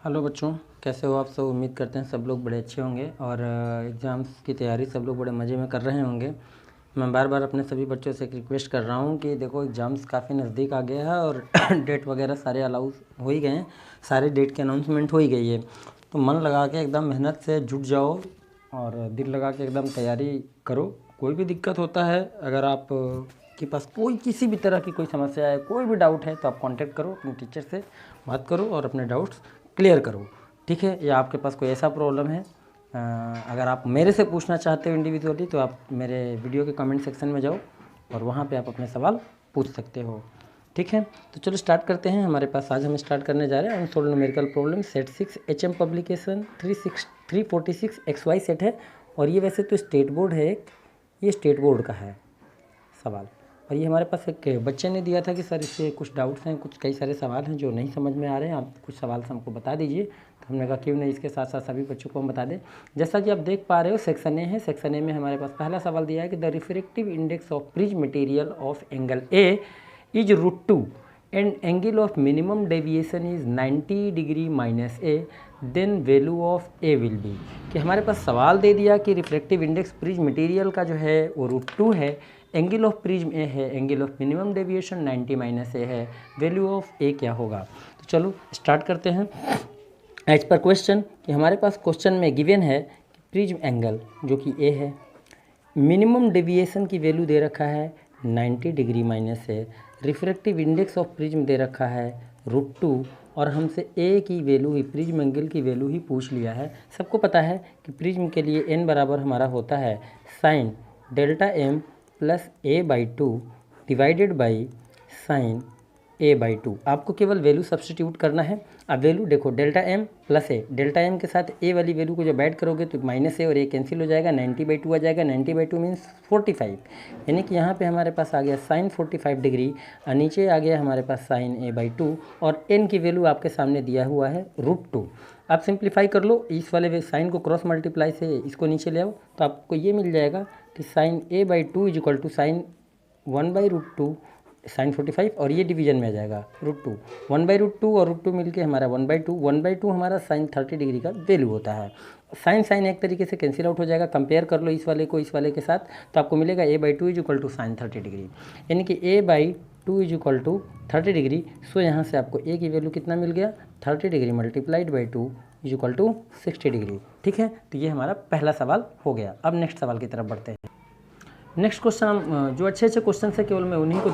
Hello बच्चों, कैसे हो आप सब। उम्मीद करते हैं सब लोग बड़े अच्छे होंगे और एग्ज़ाम्स की तैयारी सब लोग बड़े मज़े में कर रहे होंगे। मैं बार बार अपने सभी बच्चों से एक रिक्वेस्ट कर रहा हूँ कि देखो एग्ज़ाम्स काफ़ी नज़दीक आ गया है और डेट वगैरह सारे अलाउ हो ही गए हैं, सारे डेट की अनाउंसमेंट हो ही गई है। तो मन लगा के एकदम मेहनत से जुट जाओ और दिल लगा के एकदम तैयारी करो। कोई भी दिक्कत होता है, अगर आप के पास कोई किसी भी तरह की कोई समस्या है, कोई भी डाउट है, तो आप कांटेक्ट करो, अपने टीचर से बात करो और अपने डाउट्स क्लियर करो, ठीक है। या आपके पास कोई ऐसा प्रॉब्लम है, अगर आप मेरे से पूछना चाहते हो इंडिविजुअली, तो आप मेरे वीडियो के कमेंट सेक्शन में जाओ और वहाँ पे आप अपने सवाल पूछ सकते हो, ठीक है। तो चलो स्टार्ट करते हैं। हमारे पास आज हम स्टार्ट करने जा रहे हैं unsolved numerical problem set 6 HM publication 346 XY set है। और ये वैसे तो स्टेट बोर्ड है, ये स्टेट बोर्ड का है सवाल। और ये हमारे पास एक बच्चे ने दिया था कि सर इससे कुछ डाउट्स हैं, कुछ कई सारे सवाल हैं जो नहीं समझ में आ रहे हैं, आप कुछ सवाल से हमको बता दीजिए। तो हमने कहा क्यों नहीं, इसके साथ साथ सभी बच्चों को हम बता दें। जैसा कि आप देख पा रहे हो सेक्शन ए है। सेक्शन ए में हमारे पास पहला सवाल दिया है कि the refractive index of prism material of angle A is √2 and angle of minimum deviation is 90 degree minus A, then value of A will be. कि हमारे पास सवाल दे दिया कि रिफ्रैक्टिव इंडेक्स प्रिज्म मटेरियल का जो है वो √2 है, एंगल ऑफ प्रिज्म ए है, angle of minimum deviation 90 minus A है, वैल्यू ऑफ ए क्या होगा। तो चलो स्टार्ट करते हैं। एज पर क्वेश्चन कि हमारे पास क्वेश्चन में गिवन है कि प्रिज्म एंगल जो कि ए है, मिनिमम डेविएशन की वैल्यू दे रखा है 90 degree minus A, refractive index of prism दे रखा है √2 और हमसे ए की वैल्यू ही, प्रिज्म एंगल की वैल्यू ही पूछ लिया है। सबको पता है कि प्रिज्म के लिए n बराबर हमारा होता है sine delta m plus a/2 divided by sine a/2। आपको केवल वैल्यू सब्सटीट्यूट करना है। अब वैल्यू देखो, डेल्टा m प्लस ए, डेल्टा m के साथ a वाली वैल्यू को जब ऐड करोगे तो माइनस ए और a कैंसिल हो जाएगा, 90/2 आ जाएगा। 90/2 मीन्स 45, यानी कि यहाँ पे हमारे पास आ गया साइन 45 डिग्री और नीचे आ गया हमारे पास साइन a/2 और n की वैल्यू आपके सामने दिया हुआ है √2। आप सिंप्लीफाई कर लो, इस वाले साइन को क्रॉस मल्टीप्लाई से इसको नीचे ले आओ तो आपको ये मिल जाएगा कि sine a/2 is equal to sine 1/√2 sine 45 और ये डिवीजन में आ जाएगा √2, 1/√2 और √2 मिलके हमारा 1/2, 1/2 हमारा साइन 30 डिग्री का वैल्यू होता है। साइन एक तरीके से कैंसिल आउट हो जाएगा। कंपेयर कर लो इस वाले को इस वाले के साथ तो आपको मिलेगा a/2 is equal to sine 30 degree, यानी कि a/2 is equal to 30 degree. So यहाँ से आपको a की वैल्यू कितना मिल गया, 30 degree multiplied by 2 is equal to 60 degree, ठीक है। तो ये हमारा पहला सवाल हो गया। अब नेक्स्ट सवाल की तरफ बढ़ते हैं। नेक्स्ट क्वेश्चन हम जो अच्छे क्वेश्चन है केवल मैं उन्हीं को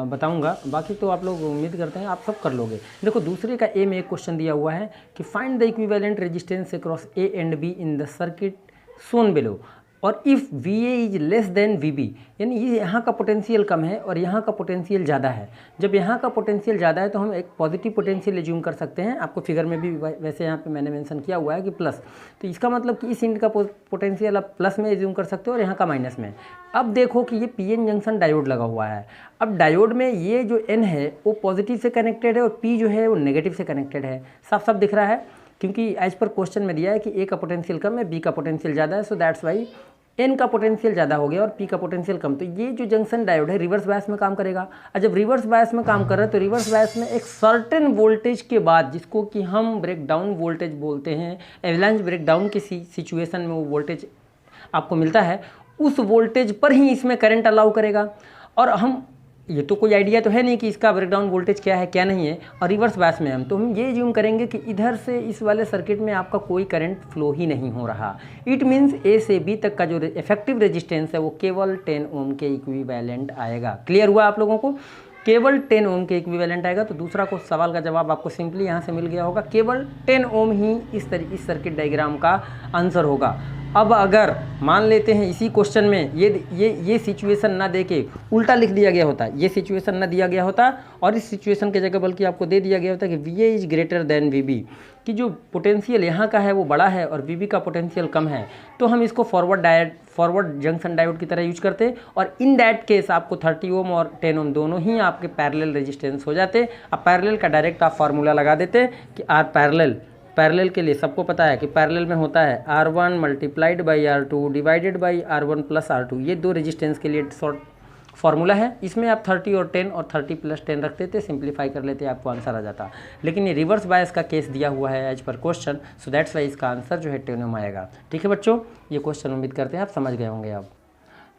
बताऊंगा, बाकी तो आप लोग उम्मीद करते हैं आप सब कर लोगे। देखो दूसरे का ए में एक क्वेश्चन दिया हुआ है कि find the equivalent resistance across A and B in the circuit shown below और if VA is less than VB, यानी ये यहाँ का पोटेंशियल कम है और यहाँ का पोटेंशियल ज़्यादा है। जब यहाँ का पोटेंशियल ज़्यादा है तो हम एक पॉजिटिव पोटेंशियल एज्यूम कर सकते हैं। आपको फिगर में भी वैसे यहाँ पे मैंने मेंशन किया हुआ है कि प्लस, तो इसका मतलब कि इस इंड का पोटेंशियल आप प्लस में एज्यूम कर सकते हो और यहाँ का माइनस में। अब देखो कि ये PN जंक्शन डायोड लगा हुआ है। अब डायोड में ये जो N है वो पॉजिटिव से कनेक्टेड है और P जो है वो नेगेटिव से कनेक्टेड है। साफ साफ दिख रहा है, क्योंकि एज पर क्वेश्चन में दिया है कि A का पोटेंशियल कम है, B का पोटेंशियल ज़्यादा है, सो दैट्स वाई N का पोटेंशियल ज़्यादा हो गया और P का पोटेंशियल कम। तो ये जो जंक्शन डायोड है रिवर्स बायस में काम करेगा और जब रिवर्स बायस में काम कर रहा है तो रिवर्स बायस में एक सर्टेन वोल्टेज के बाद, जिसको कि हम ब्रेकडाउन वोल्टेज बोलते हैं, एवलांच ब्रेकडाउन की सिचुएशन में वो वोल्टेज आपको मिलता है, उस वोल्टेज पर ही इसमें करंट अलाउ करेगा। और हम ये तो कोई आइडिया तो है नहीं कि इसका ब्रेकडाउन वोल्टेज क्या है क्या नहीं है, और रिवर्स बायस में हम ये एज्यूम करेंगे कि इधर से इस वाले सर्किट में आपका कोई करंट फ्लो ही नहीं हो रहा। इट मीन्स ए से बी तक का जो इफेक्टिव रेजिस्टेंस है वो केवल 10 ओम के इक्विवेलेंट आएगा। क्लियर हुआ आप लोगों को, केवल 10 ओम के इक्विवेलेंट आएगा। तो दूसरा को सवाल का जवाब आपको सिंपली यहाँ से मिल गया होगा, केवल 10 ओम ही इस सर्किट डायग्राम का आंसर होगा। अब अगर मान लेते हैं इसी क्वेश्चन में ये सिचुएशन ना दे के उल्टा लिख दिया गया होता, ये सिचुएशन ना दिया गया होता और इस सिचुएशन के जगह बल्कि आपको दे दिया गया होता कि VA is greater than VB, कि जो पोटेंशियल यहाँ का है वो बड़ा है और VB का पोटेंशियल कम है, तो हम इसको फॉरवर्ड जंक्शन डायोड की तरह यूज करते और इन दैट केस आपको 30 ओम और 10 ओम दोनों ही आपके पैरेलल रेजिस्टेंस हो जाते। अब पैरेलल का डायरेक्ट आप फार्मूला लगा देते कि R पैरेलल के लिए सबको पता है कि पैरेलल में होता है R1 multiplied by R2 divided by R1 plus R2। ये दो रेजिस्टेंस के लिए शॉर्ट फार्मूला है, इसमें आप 30 और 10 और 30 + 10 रखते थे, सिंप्लीफाई कर लेते, आपको आंसर आ जाता। लेकिन ये रिवर्स बायस का केस दिया हुआ है एज पर क्वेश्चन, सो दैट्स वाई इसका आंसर जो है 10 ओम आएगा। ठीक है बच्चों, ये क्वेश्चन उम्मीद करते हैं आप समझ गए होंगे। अब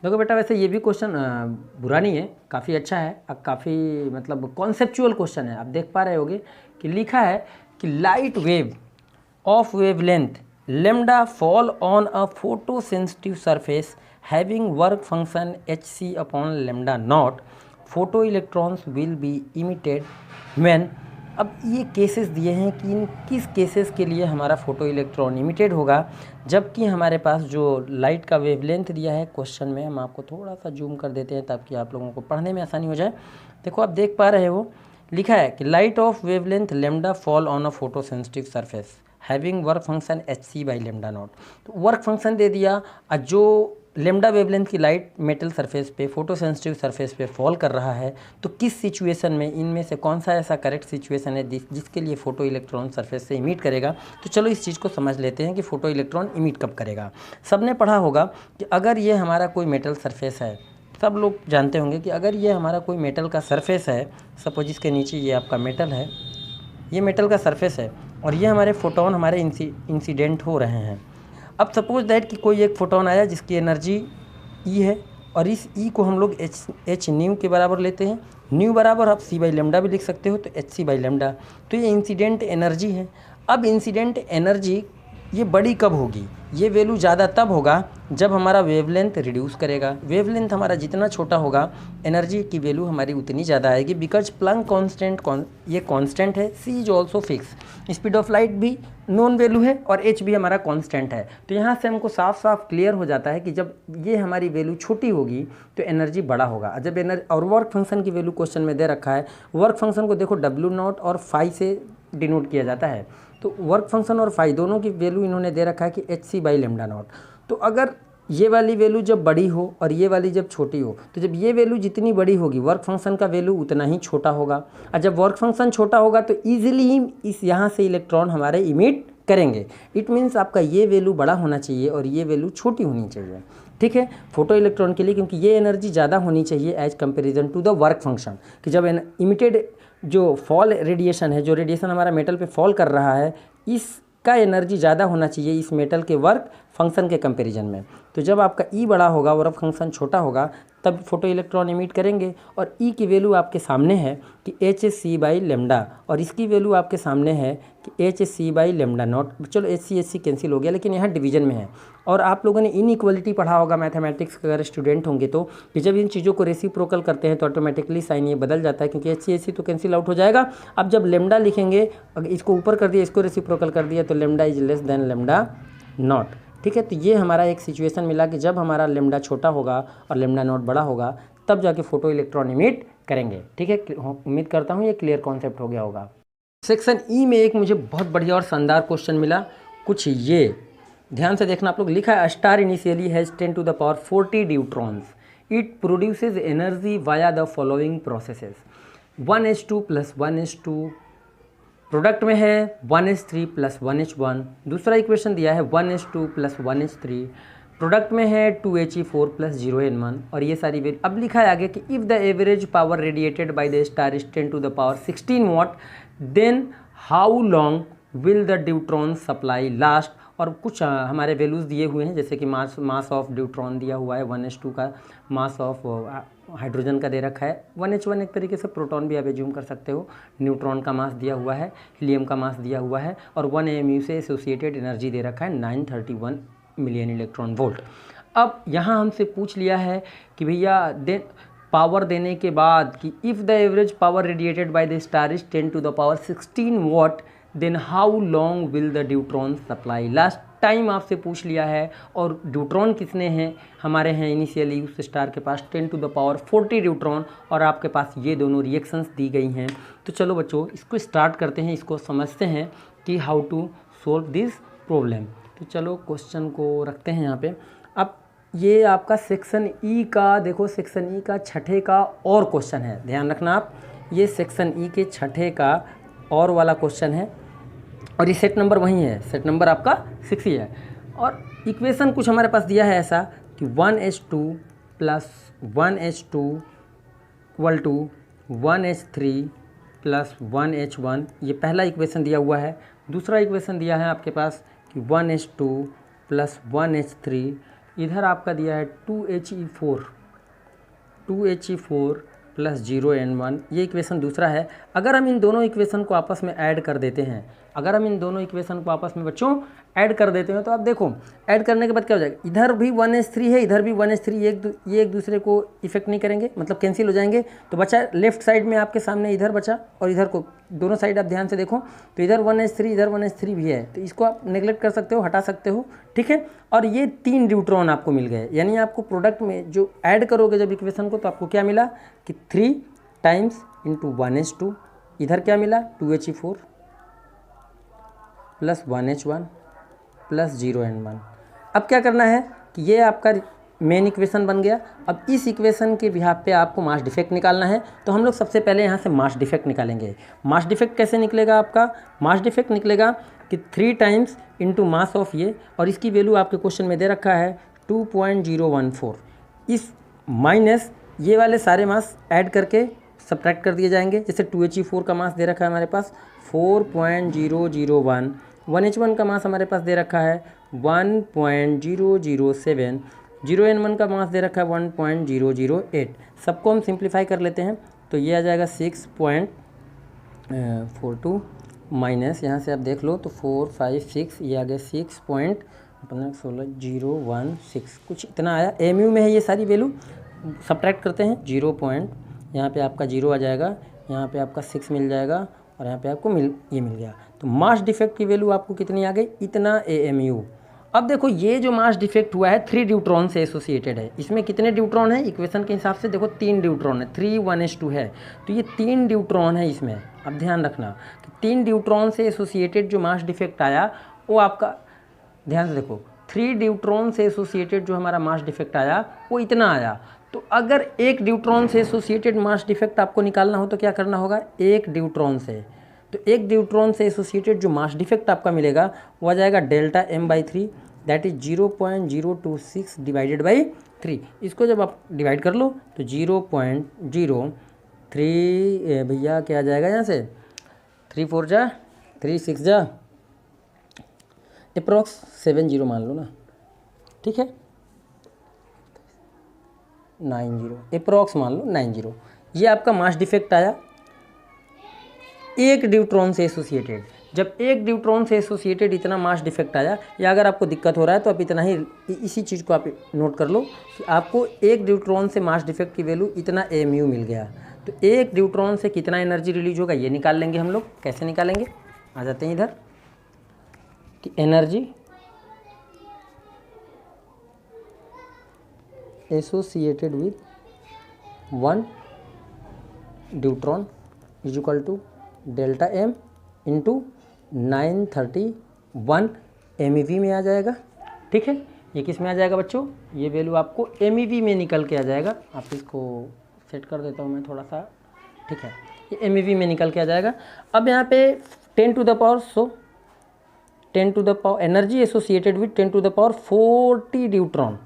देखो बेटा, वैसे ये भी क्वेश्चन बुरा नहीं है, काफ़ी अच्छा है, अब काफ़ी मतलब कॉन्सेप्चुअल क्वेश्चन है। आप देख पा रहे होगे कि लिखा है कि light wave of wavelength lambda fall on a photosensitive surface having work function hc upon lambda naught, photoelectrons will be emitted when। अब ये केसेस दिए हैं कि इन किस केसेस के लिए हमारा फोटो इलेक्ट्रॉन इमिटेड होगा, जबकि हमारे पास जो लाइट का वेवलेंथ दिया है क्वेश्चन में, हम आपको थोड़ा सा जूम कर देते हैं ताकि आप लोगों को पढ़ने में आसानी हो जाए। देखो आप देख पा रहे हो, लिखा है कि light of wavelength lambda fall on a photosensitive surface having work function hc by lambda naught. तो वर्क फंक्शन दे दिया, और जो लैम्डा वेवलेंथ की लाइट मेटल सरफेस पे, फोटोसेंसिटिव सरफेस पे फॉल कर रहा है, तो किस सिचुएशन में इनमें से कौन सा ऐसा करेक्ट सिचुएशन है जिसके लिए फ़ोटो इलेक्ट्रॉन सरफेस से इमिट करेगा। तो चलो इस चीज़ को समझ लेते हैं कि फ़ोटो इलेक्ट्रॉन इमिट कब करेगा। सबने पढ़ा होगा कि अगर ये हमारा कोई मेटल सरफेस है, सब लोग जानते होंगे कि अगर ये हमारा कोई मेटल का सरफेस है, सपोज इसके नीचे ये आपका मेटल है, ये मेटल का सरफेस है, और ये हमारे फोटोन हमारे इंसिडेंट हो रहे हैं। अब सपोज दैट कि कोई एक फोटोन आया जिसकी एनर्जी ई है, और इस ई को हम लोग एच न्यू के बराबर लेते हैं। न्यू बराबर आप सी बाई लेमडा भी लिख सकते हो, तो एच सी बाई लेमडा। तो ये इंसिडेंट एनर्जी है। अब इंसिडेंट एनर्जी ये बड़ी कब होगी, ये वैल्यू ज़्यादा तब होगा जब हमारा वेवलेंथ रिड्यूस करेगा। वेवलेंथ हमारा जितना छोटा होगा, एनर्जी की वैल्यू हमारी उतनी ज़्यादा आएगी, बिकॉज प्लैंक कांस्टेंट ये कांस्टेंट है, C is also fix, speed of light भी नॉन वैल्यू है और एच भी हमारा कांस्टेंट है। तो यहाँ से हमको साफ साफ क्लियर हो जाता है कि जब ये हमारी वैल्यू छोटी होगी तो एनर्जी बड़ा होगा। जब एनर्जी और वर्क फंक्शन की वैल्यू क्वेश्चन में दे रखा है, वर्क फंक्शन को देखो W0 और फाई से डिनोट किया जाता है। तो वर्क फंक्शन और फाई दोनों की वैल्यू इन्होंने दे रखा है कि H C by lambda naught. तो अगर ये वाली वैल्यू जब बड़ी हो और ये वाली जब छोटी हो, तो जब ये वैल्यू जितनी बड़ी होगी वर्क फंक्शन का वैल्यू उतना ही छोटा होगा, और जब वर्क फंक्शन छोटा होगा तो ईजिली ही इस यहाँ से इलेक्ट्रॉन हमारे इमिट करेंगे। इट मीन्स आपका ये वैल्यू बड़ा होना चाहिए और ये वैल्यू छोटी होनी चाहिए। ठीक है, फोटो इलेक्ट्रॉन के लिए, क्योंकि ये एनर्जी ज़्यादा होनी चाहिए as comparison to the work function, कि जब इमिटेड जो फॉल रेडिएशन है, जो रेडिएशन हमारा मेटल पे फॉल कर रहा है, इसका एनर्जी ज़्यादा होना चाहिए इस मेटल के वर्क फंक्शन के कंपैरिजन में। तो जब आपका ई बड़ा होगा, वर्क फंक्शन छोटा होगा, तब फोटो इलेक्ट्रॉन इमिट करेंगे। और ई की वैल्यू आपके सामने है कि एच सी बाई लेमडा, और इसकी वैल्यू आपके सामने है कि H C by lambda naught. चलो एच सी कैंसिल हो गया, लेकिन यहाँ डिवीजन में है। और आप लोगों ने इनइक्वालिटी पढ़ा होगा मैथमेटिक्स के अगर स्टूडेंट होंगे तो, कि जब इन चीज़ों को रेसिप्रोकल करते हैं तो ऑटोमेटिकली साइन ये बदल जाता है, क्योंकि एच सी तो कैंसिल आउट हो जाएगा। अब जब लेमडा लिखेंगे, अगर इसको ऊपर कर दिया, इसको रेसिप्रोकल कर दिया, तो lambda is less then lambda naught. ठीक है, तो ये हमारा एक सिचुएशन मिला कि जब हमारा लेमडा छोटा होगा और लेमडा नॉट बड़ा होगा, तब जाके फोटो इलेक्ट्रॉन इमिट करेंगे। ठीक है, उम्मीद करता हूँ ये क्लियर कॉन्सेप्ट हो गया होगा। सेक्शन ई में एक मुझे बहुत बढ़िया और शानदार क्वेश्चन मिला, कुछ ये ध्यान से देखना आप लोग। लिखा है, star initially has 10 to the power 40 neutrons, it produces energy via the following processes. 1s2 + 1s2, product में है 1s3 + 1h1। दूसरा इक्वेशन दिया है 1s2 + 1h3, प्रोडक्ट में है 2he4 + 0n1। और ये सारी वैल्यू अब लिखा है आगे कि if the average power radiated by the star is 10 to the power 16 watt, then how long will the deuteron supply last. और कुछ हमारे वैल्यूज़ दिए हुए हैं, जैसे कि मास ऑफ ड्यूट्रॉन दिया हुआ है 1s2 का, मास ऑफ हाइड्रोजन का दे रखा है 1h1, एक तरीके से प्रोटॉन भी आप एज्यूम कर सकते हो। न्यूट्रॉन का मास दिया हुआ है, हीलियम का मास दिया हुआ है, और 1 AMU से एसोसिएटेड एनर्जी दे रखा है 931 मिलियन इलेक्ट्रॉन वोल्ट। अब यहाँ हमसे पूछ लिया है कि भैया पावर देने के बाद कि if the average power radiated by the star is 10 to the power 16 watt, then how long will the deuteron supply last. Time आपसे पूछ लिया है, और ड्यूट्रॉन कितने हैं हमारे हैं इनिशियली उस स्टार के पास 10 टू द पावर 40 ड्यूट्रॉन, और आपके पास ये दोनों रिएक्शंस दी गई हैं। तो चलो बच्चों इसको स्टार्ट करते हैं, इसको समझते हैं कि how to solve this problem. तो चलो क्वेश्चन को रखते हैं यहाँ पे। अब ये आपका सेक्शन ई का, देखो सेक्शन ई का छठे का और क्वेश्चन है, ध्यान रखना आप, ये सेक्शन ई के छठे का और वाला क्वेश्चन है, और ये सेट नंबर वही है, सेट नंबर आपका 6 ही है। और इक्वेशन कुछ हमारे पास दिया है ऐसा कि 1s2 + 1H2 equal to 1H3 plus 1H1, ये पहला इक्वेशन दिया हुआ है। दूसरा इक्वेशन दिया है आपके पास कि 1H2 प्लस 1H3, इधर आपका दिया है 2He4 प्लस 0N1, ये इक्वेशन दूसरा है। अगर हम इन दोनों इक्वेशन को आपस में ऐड कर देते हैं, अगर हम इन दोनों इक्वेशन को आपस में बच्चों ऐड कर देते हैं तो आप देखो ऐड करने के बाद क्या हो जाएगा, इधर भी 1H3 है, इधर भी 1H3, ये एक दूसरे को इफेक्ट नहीं करेंगे, मतलब कैंसिल हो जाएंगे। तो बचा लेफ्ट साइड में आपके सामने इधर बचा, और इधर को दोनों साइड आप ध्यान से देखो तो इधर 1H3 इधर 1H3 भी है, तो इसको आप नेग्लेक्ट कर सकते हो, हटा सकते हो, ठीक है। और ये 3 न्यूट्रॉन आपको मिल गए, यानी आपको प्रोडक्ट में जो ऐड करोगे जब इक्वेशन को, तो आपको क्या मिला कि 3 टाइम्स इंटू 1H2, इधर क्या मिला 2He4 plus 1H1 plus 0N1। अब क्या करना है कि ये आपका मेन इक्वेशन बन गया। अब इस इक्वेशन के बिहाफ पे आपको मास डिफेक्ट निकालना है, तो हम लोग सबसे पहले यहाँ से मास डिफेक्ट निकालेंगे। मास डिफेक्ट कैसे निकलेगा आपका, मास डिफेक्ट निकलेगा कि 3 टाइम्स इंटू मास ऑफ ये, और इसकी वैल्यू आपके क्वेश्चन में दे रखा है 2.014, इस माइनस ये वाले सारे मास ऐड करके सब्ट्रैक्ट कर दिए जाएंगे। जैसे 2He4 का मास दे रखा है हमारे पास 4.001, 1H1 का मास हमारे पास दे रखा है 1.007, 0N1 का मास दे रखा है 1.008। सबको हम सिंप्लीफाई कर लेते हैं तो ये आ जाएगा 6.42 माइनस, यहाँ से आप देख लो तो 4, 5, 6, ये आ गया 6.16 कुछ इतना आया। एमयू में है ये सारी वैल्यू, सब्ट्रैक्ट करते हैं 0 पॉइंट, यहाँ पे आपका 0 आ जाएगा, यहाँ पे आपका 6 मिल जाएगा, और यहाँ पे आपको ये मिल गया। तो मास डिफेक्ट की वैल्यू आपको कितनी आ गई, इतना AMU। अब देखो ये जो मास डिफेक्ट हुआ है 3 ड्यूट्रॉन से एसोसिएटेड है। इसमें कितने ड्यूट्रॉन है, इक्वेशन के हिसाब से देखो 3 ड्यूट्रॉन है, 3 1H2 है, तो ये 3 ड्यूट्रॉन है इसमें। अब ध्यान रखना कि 3 ड्यूट्रॉन से एसोसिएटेड जो मास डिफेक्ट आया वो आपका, ध्यान से देखो 3 ड्यूट्रॉन से एसोसिएटेड जो हमारा मास डिफेक्ट आया वो इतना आया। तो अगर एक ड्यूट्रॉन से एसोसिएटेड मास डिफेक्ट आपको निकालना हो तो क्या करना होगा, एक ड्यूट्रॉन से, तो एक ड्यूट्रॉन से एसोसिएटेड जो मास डिफेक्ट आपका मिलेगा वो आ जाएगा delta M/3, that is 0.026 divided by 3। इसको जब आप डिवाइड कर लो तो 0.03 भैया क्या आ जाएगा, यहाँ से 3 4 जा 3 6 जा अप्रॉक्स 70 मान लो ना, ठीक है, 90 अप्रॉक्स मान लो 90, ये आपका मास डिफेक्ट आया एक ड्यूट्रॉन से एसोसिएटेड। जब एक ड्यूट्रॉन से एसोसिएटेड इतना मास डिफेक्ट आया, या अगर आपको दिक्कत हो रहा है तो आप इतना ही इसी चीज़ को आप नोट कर लो कि आपको एक ड्यूट्रॉन से मास डिफेक्ट की वैल्यू इतना AMU मिल गया। तो एक ड्यूट्रॉन से कितना एनर्जी रिलीज होगा ये निकाल लेंगे हम लोग। कैसे निकालेंगे, आ जाते हैं इधर कि energy associated with 1 deuteron is equal to delta M into 931 MEV में आ जाएगा, ठीक है। ये किस में आ जाएगा बच्चों, ये वैल्यू आपको MEV में निकल के आ जाएगा। आप इसको सेट कर देता हूँ मैं थोड़ा सा, ठीक है, ये MEV में निकल के आ जाएगा। अब यहाँ पे 10 to the power, so 10 to the power energy associated with 10 to the power 40 deuteron,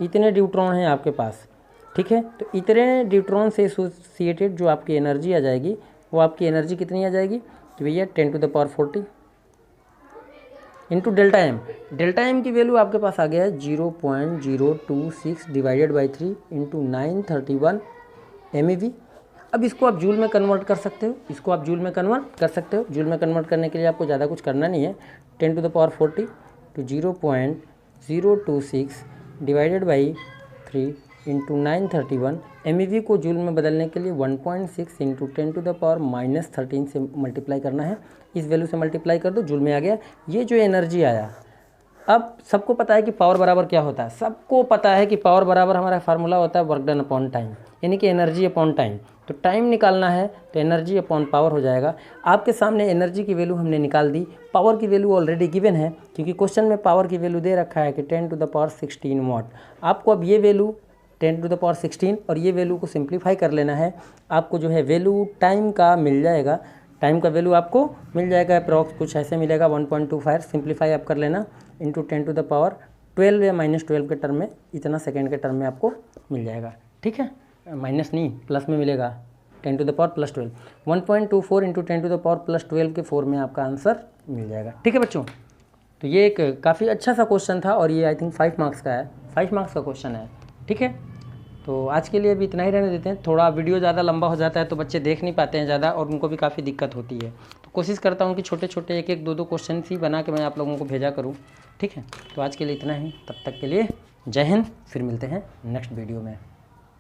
इतने ड्यूट्रॉन हैं आपके पास, ठीक है। तो इतने ड्यूट्रॉन से एसोसिएटेड जो आपकी एनर्जी आ जाएगी वो आपकी एनर्जी कितनी आ जाएगी, तो भैया 10 to the power 40 into delta M। Delta M की वैल्यू आपके पास आ गया है 0.026 डिवाइडेड बाई 3 इंटू 931 MEV। अब इसको आप जूल में कन्वर्ट कर सकते हो, इसको आप जूल में कन्वर्ट कर सकते हो। जूल में कन्वर्ट करने के लिए आपको ज़्यादा कुछ करना नहीं है, 10 टू द पावर 40 तो 0.026 डिवाइडेड बाई 3 इंटू 931 MEV को जूल में बदलने के लिए 1.6 इंटू 10 टू द पावर -13 से मल्टीप्लाई करना है। इस वैल्यू से मल्टीप्लाई कर दो, जूल में आ गया। ये जो एनर्जी आया, अब सबको पता है कि पावर बराबर क्या होता है, सबको पता है कि पावर बराबर हमारा फार्मूला होता है वर्क डन अपॉन टाइम, यानी कि एनर्जी अपॉन टाइम। तो टाइम निकालना है तो एनर्जी अपॉन पावर हो जाएगा। आपके सामने एनर्जी की वैल्यू हमने निकाल दी, पावर की वैल्यू ऑलरेडी गिवन है क्योंकि क्वेश्चन में पावर की वैल्यू दे रखा है कि 10 टू द पावर 16 वाट। आपको अब ये वैल्यू 10 टू द पावर 16 और ये वैल्यू को सिंप्लीफाई कर लेना है। आपको जो है वैल्यू टाइम का मिल जाएगा, टाइम का वैल्यू आपको मिल जाएगा अप्रॉक्स कुछ ऐसे मिलेगा 1.25। सिंप्लीफाई आप कर लेना इंटू 10 टू द पावर 12 या -12 के टर्म में, इतना सेकेंड के टर्म में आपको मिल जाएगा। ठीक है, माइनस नहीं प्लस में मिलेगा, 10 to the power +12, 1.24 into 10 to the power +12 के 4 में आपका आंसर मिल जाएगा। ठीक है बच्चों, तो ये एक काफ़ी अच्छा सा क्वेश्चन था और ये आई थिंक 5 मार्क्स का है, 5 मार्क्स का क्वेश्चन है। ठीक है, तो आज के लिए अभी इतना ही रहने देते हैं। थोड़ा वीडियो ज़्यादा लंबा हो जाता है तो बच्चे देख नहीं पाते हैं ज़्यादा और उनको भी काफ़ी दिक्कत होती है। तो कोशिश करता हूँ कि छोटे छोटे 1-1, 2-2 क्वेश्चन ही बना के मैं आप लोगों को भेजा करूँ। ठीक है, तो आज के लिए इतना ही, तब तक के लिए जय हिंद, फिर मिलते हैं नेक्स्ट वीडियो में।